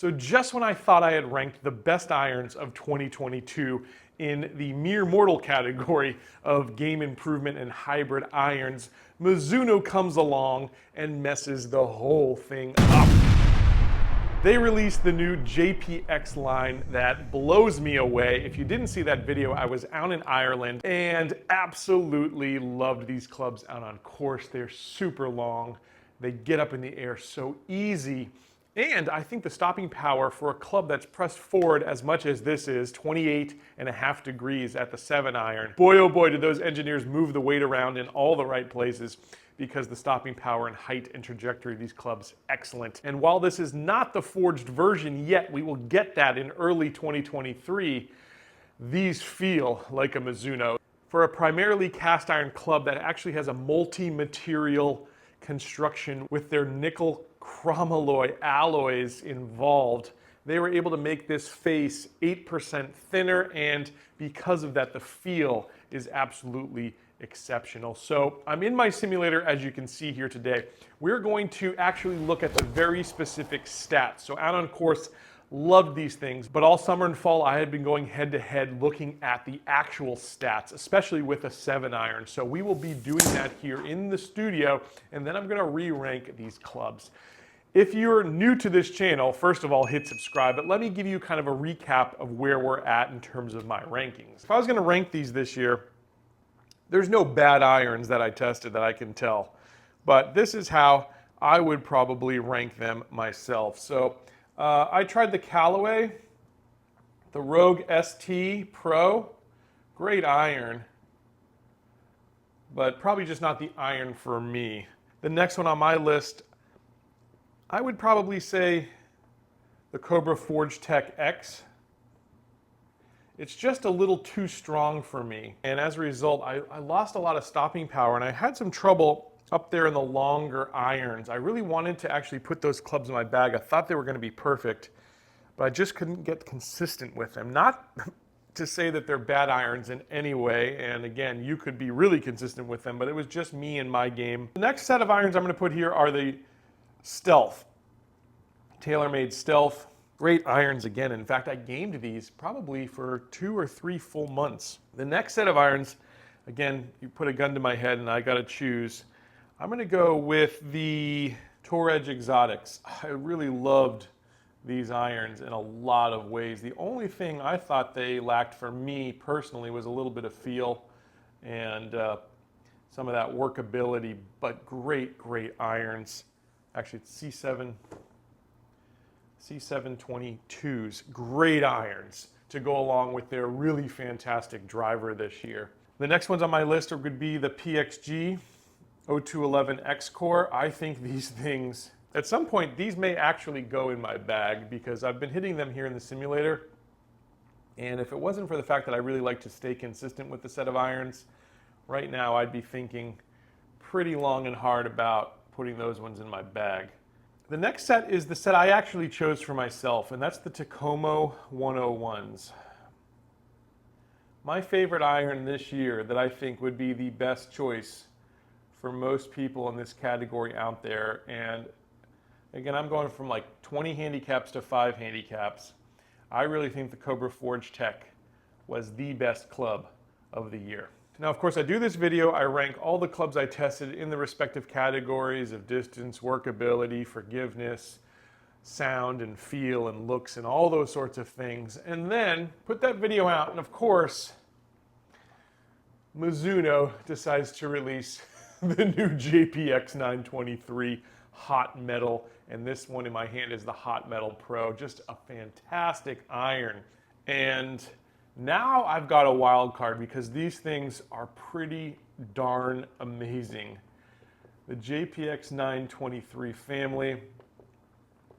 So just when I thought I had ranked the best irons of 2022 in the mere mortal category of game improvement and hybrid irons, Mizuno comes along and messes the whole thing up. They released the new JPX line that blows me away. If you didn't see that video, I was out in Ireland and absolutely loved these clubs out on course. They're super long. They get up in the air so easy. And I think the stopping power for a club that's pressed forward as much as this is, 28.5 degrees at the 7-iron. Boy, oh boy, did those engineers move the weight around in all the right places, because the stopping power and height and trajectory of these clubs, excellent. And while this is not the forged version yet, we will get that in early 2023, these feel like a Mizuno. For a primarily cast iron club that actually has a multi-material construction with their nickel chromalloy alloys involved, they were able to make this face 8% thinner, and because of that, the feel is absolutely exceptional. So I'm in my simulator, as you can see here today. We're going to actually look at the very specific stats. So out on course, loved these things, but all summer and fall I had been going head to head looking at the actual stats, especially with a 7-iron. So we will be doing that here in the studio, and then I'm gonna re-rank these clubs. If you're new to this channel, first of all, hit subscribe, but let me give you kind of a recap of where we're at in terms of my rankings. If I was gonna rank these this year, there's no bad irons that I tested that I can tell, but this is how I would probably rank them myself. So I tried the Callaway, the Rogue ST Pro, great iron, but probably just not the iron for me. The next one on my list, I would probably say the Cobra Forge Tech X. It's just a little too strong for me, and as a result, I lost a lot of stopping power, and I had some trouble up there in the longer irons. I really wanted to actually put those clubs in my bag. I thought they were going to be perfect, but I just couldn't get consistent with them. Not to say that they're bad irons in any way, and again, you could be really consistent with them, but it was just me and my game. The next set of irons I'm going to put here are the Stealth, TaylorMade Stealth. Great irons again. In fact, I gamed these probably for 2 or 3 full months. The next set of irons, again, you put a gun to my head and I got to choose. I'm going to go with the Tour Edge Exotics. I really loved these irons in a lot of ways. The only thing I thought they lacked for me personally was a little bit of feel and some of that workability, but great, great irons. Actually, it's C722s, great irons to go along with their really fantastic driver this year. The next ones on my list would be the PXG 0211 X Core. I think these things, at some point, these may actually go in my bag because I've been hitting them here in the simulator. And if it wasn't for the fact that I really like to stay consistent with the set of irons, right now I'd be thinking pretty long and hard about putting those ones in my bag. The next set is the set I actually chose for myself, and that's the Tacoma 101s. My favorite iron this year that I think would be the best choice for most people in this category out there, and again, I'm going from like 20 handicaps to 5 handicaps. I really think the Cobra Forge Tech was the best club of the year. Now, of course, I do this video, I rank all the clubs I tested in the respective categories of distance, workability, forgiveness, sound and feel and looks and all those sorts of things, and then put that video out, and of course, Mizuno decides to release the new JPX 923 Hot Metal, and this one in my hand is the Hot Metal Pro. Just a fantastic iron. And now I've got a wild card because these things are pretty darn amazing. The JPX 923 family,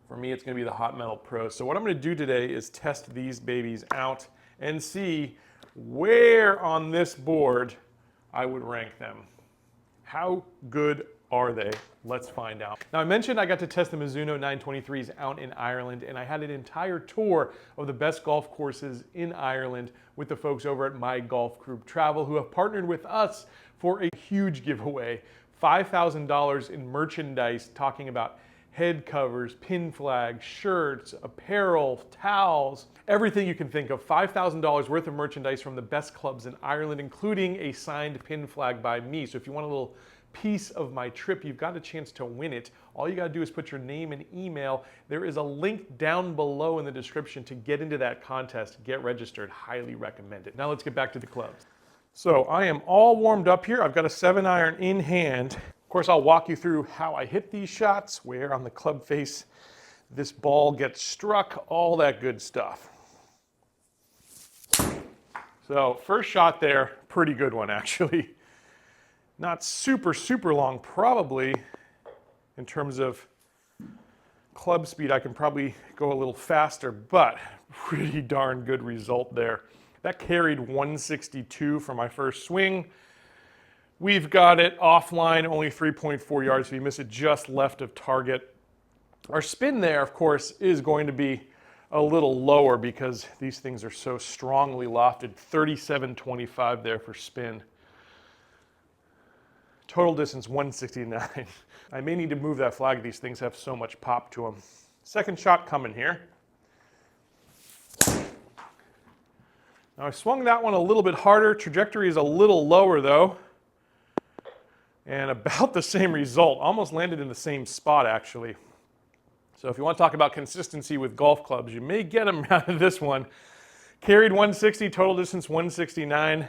for me, it's going to be the Hot Metal Pro. So what I'm going to do today is test these babies out and see where on this board I would rank them. How good are they? Let's find out. Now, I mentioned I got to test the Mizuno 923s out in Ireland, and I had an entire tour of the best golf courses in Ireland with the folks over at My Golf Group Travel, who have partnered with us for a huge giveaway, $5,000 in merchandise, talking about head covers, pin flags, shirts, apparel, towels, everything you can think of. $5,000 worth of merchandise from the best clubs in Ireland, including a signed pin flag by me. So if you want a little piece of my trip, you've got a chance to win it. All you got to do is put your name and email. There is a link down below in the description to get into that contest. Get registered. Highly recommend it. Now let's get back to the clubs. So I am all warmed up here. I've got a 7-iron in hand. Of course, I'll walk you through how I hit these shots, where on the club face this ball gets struck, all that good stuff. So first shot there, pretty good one actually. Not super, super long, probably in terms of club speed, I can probably go a little faster, but pretty darn good result there. That carried 162 for my first swing. We've got it offline, only 3.4 yards. If you miss it just left of target. Our spin there, of course, is going to be a little lower because these things are so strongly lofted. 37.25 there for spin. Total distance 169. I may need to move that flag. These things have so much pop to them. Second shot coming here. Now I swung that one a little bit harder. Trajectory is a little lower though. And about the same result. Almost landed in the same spot actually. So if you want to talk about consistency with golf clubs, you may get them out of this one. Carried 160, total distance 169.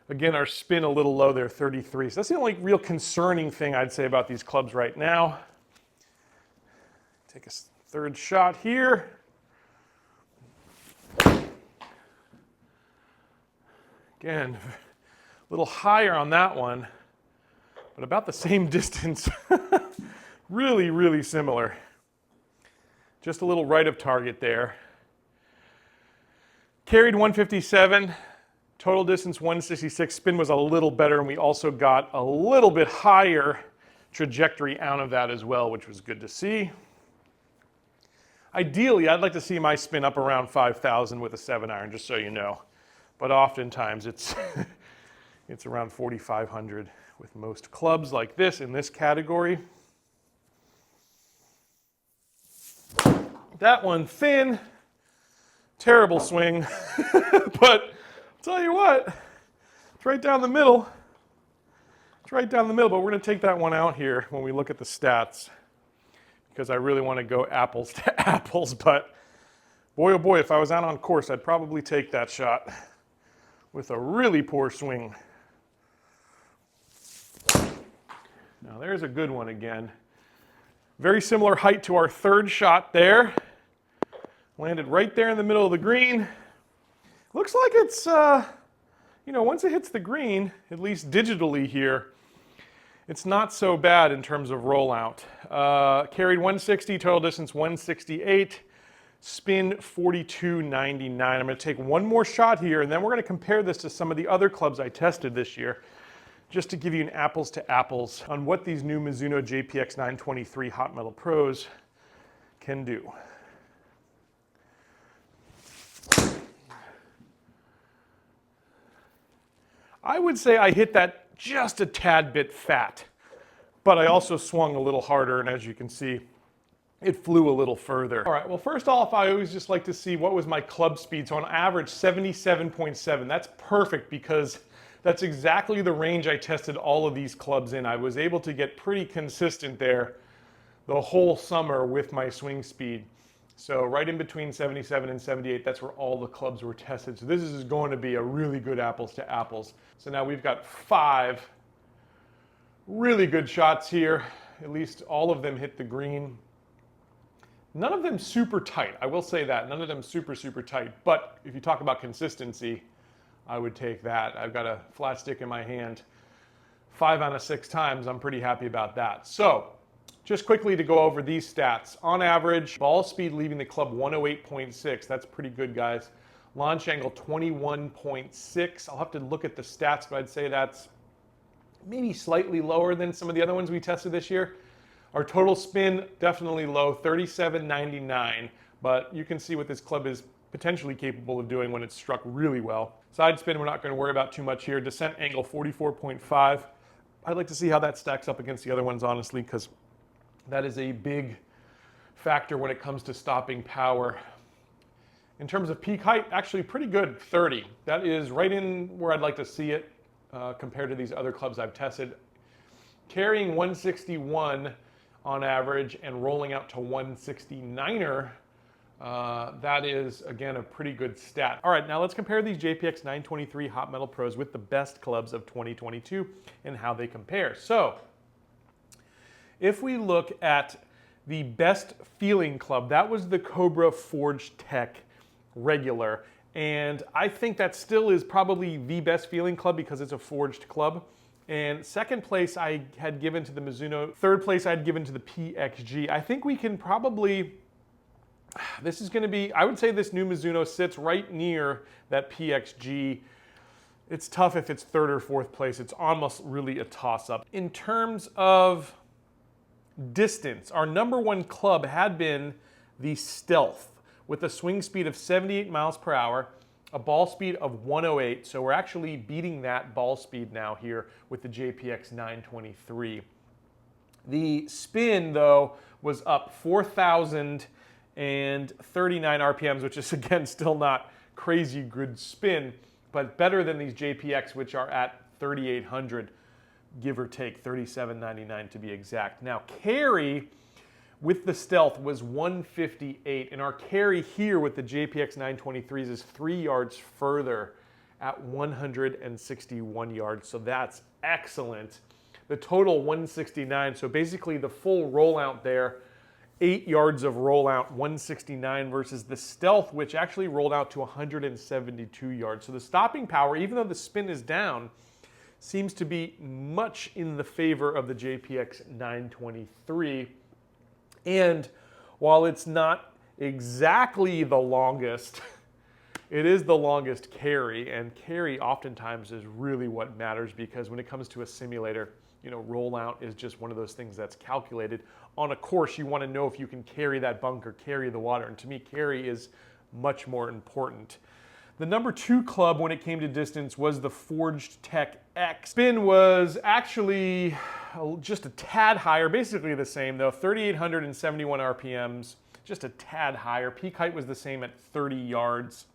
Again, our spin a little low there, 33. So that's the only real concerning thing I'd say about these clubs right now. Take a third shot here. Again, a little higher on that one, but about the same distance. Really, really similar. Just a little right of target there. Carried 157. Total distance 166, spin was a little better, and we also got a little bit higher trajectory out of that as well, which was good to see. Ideally, I'd like to see my spin up around 5,000 with a 7-iron, just so you know. But oftentimes it's, it's around 4,500 with most clubs like this in this category. That one thin, terrible swing, but tell you what, it's right down the middle. It's right down the middle, but we're going to take that one out here when we look at the stats because I really want to go apples to apples. But boy, oh boy, if I was out on course, I'd probably take that shot with a really poor swing. Now there's a good one again. Very similar height to our third shot there. Landed right there in the middle of the green. Looks like it's, you know, once it hits the green, at least digitally here, it's not so bad in terms of rollout. Carried 160, total distance 168, spin 42.99. I'm going to take one more shot here, and then we're going to compare this to some of the other clubs I tested this year, just to give you an apples to apples on what these new Mizuno JPX 923 Hot Metal Pros can do. I would say I hit that just a tad bit fat, but I also swung a little harder, and as you can see, it flew a little further. All right, well, first off, I always just like to see what was my club speed. So on average, 77.7. That's perfect because that's exactly the range I tested all of these clubs in. I was able to get pretty consistent there the whole summer with my swing speed. So right in between 77 and 78, that's where all the clubs were tested. So this is going to be a really good apples to apples. So now we've got 5 really good shots here. At least all of them hit the green. None of them super tight, I will say that. None of them super, super tight. But if you talk about consistency, I would take that. I've got a flat stick in my hand 5 out of 6 times. I'm pretty happy about that. So just quickly to go over these stats. On average, ball speed leaving the club 108.6. That's pretty good, guys. Launch angle 21.6. I'll have to look at the stats, but I'd say that's maybe slightly lower than some of the other ones we tested this year. Our total spin, definitely low, 37.99. But you can see what this club is potentially capable of doing when it's struck really well. Side spin, we're not going to worry about too much here. Descent angle 44.5. I'd like to see how that stacks up against the other ones, honestly, because that is a big factor when it comes to stopping power. In terms of peak height, actually pretty good, 30. That is right in where I'd like to see it compared to these other clubs I've tested. Carrying 161 on average and rolling out to 169er, that is, again, a pretty good stat. All right, now let's compare these JPX 923 Hot Metal Pros with the best clubs of 2022 and how they compare. So, if we look at the best feeling club, that was the Cobra Forged Tech regular. And I think that still is probably the best feeling club because it's a forged club. And second place I had given to the Mizuno. Third place I had given to the PXG. I think we can probably, this is going to be, I would say this new Mizuno sits right near that PXG. It's tough if it's third or fourth place. It's almost really a toss-up. In terms of distance, our number one club had been the Stealth with a swing speed of 78 miles per hour, a ball speed of 108. So we're actually beating that ball speed now here with the JPX 923. The spin, though, was up 4,039 RPMs, which is, again, still not crazy good spin, but better than these JPX, which are at 3,800, give or take, 3,799 to be exact. Now, carry with the Stealth was 158, and our carry here with the JPX 923s is 3 yards further at 161 yards, so that's excellent. The total 169, so basically the full rollout there, 8 yards of rollout, 169 versus the Stealth, which actually rolled out to 172 yards. So the stopping power, even though the spin is down, seems to be much in the favor of the JPX 923. And while it's not exactly the longest, it is the longest carry, and carry oftentimes is really what matters because when it comes to a simulator, you know, rollout is just one of those things that's calculated. On a course, you want to know if you can carry that bunker, carry the water, and to me, carry is much more important. The number two club when it came to distance was the Forged Tech X. Spin was actually just a tad higher, basically the same though, 3,871 RPMs, just a tad higher. Peak height was the same at 30 yards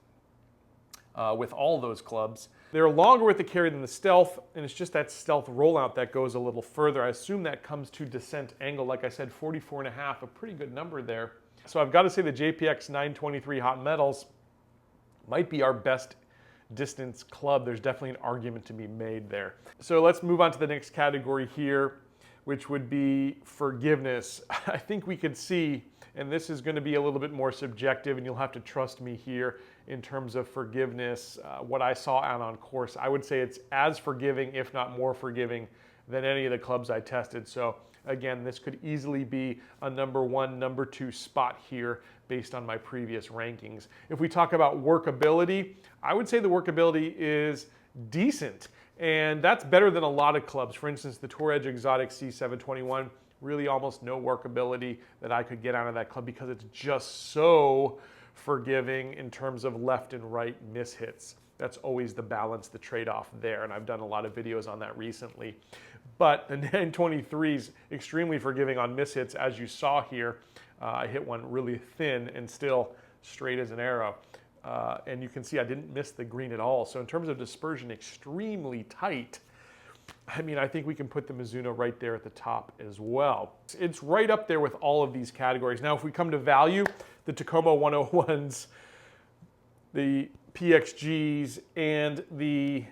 with all those clubs. They're longer with the carry than the Stealth, and it's just that Stealth rollout that goes a little further. I assume that comes to descent angle, like I said, 44.5, a pretty good number there. So I've got to say the JPX 923 Hot Metals might be our best distance club. There's definitely an argument to be made there. So let's move on to the next category here, which would be forgiveness. I think we could see, and this is going to be a little bit more subjective, and you'll have to trust me here in terms of forgiveness. What I saw out on course, I would say it's as forgiving, if not more forgiving, than any of the clubs I tested. So again, this could easily be a number one, number two spot here based on my previous rankings. If we talk about workability, I would say the workability is decent, and that's better than a lot of clubs. For instance, the Tour Edge Exotic C721, really almost no workability that I could get out of that club because it's just so forgiving in terms of left and right mishits. That's always the balance, the trade-off there, and I've done a lot of videos on that recently. But the 923 is extremely forgiving on mishits, as you saw here. I hit one really thin and still straight as an arrow. And you can see I didn't miss the green at all. So in terms of dispersion, extremely tight. I mean, I think we can put the Mizuno right there at the top as well. It's right up there with all of these categories. Now, if we come to value, the Tacoma 101s, the PXGs, and the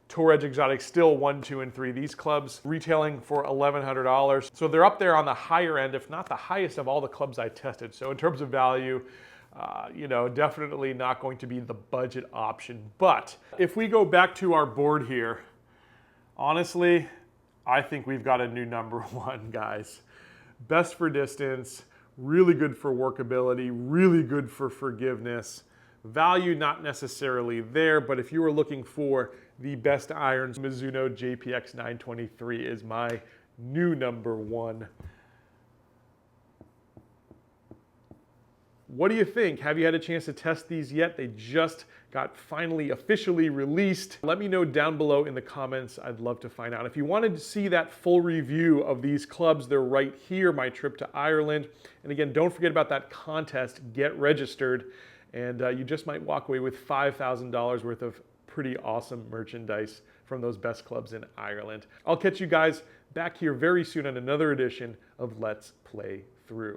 Tour Edge Exotic still 1, 2, and 3. These clubs retailing for $1,100. So they're up there on the higher end, if not the highest of all the clubs I tested. So in terms of value, you know, definitely not going to be the budget option. But if we go back to our board here, honestly, I think we've got a new number one, guys. Best for distance, really good for workability, really good for forgiveness. Value not necessarily there, but if you were looking for the best irons, Mizuno JPX 923 is my new number one. What do you think? Have you had a chance to test these yet? They just got finally officially released. Let me know down below in the comments. I'd love to find out. If you wanted to see that full review of these clubs, they're right here, my trip to Ireland. And again, don't forget about that contest. Get registered, and you just might walk away with $5,000 worth of pretty awesome merchandise from those best clubs in Ireland. I'll catch you guys back here very soon on another edition of Let's Play Through.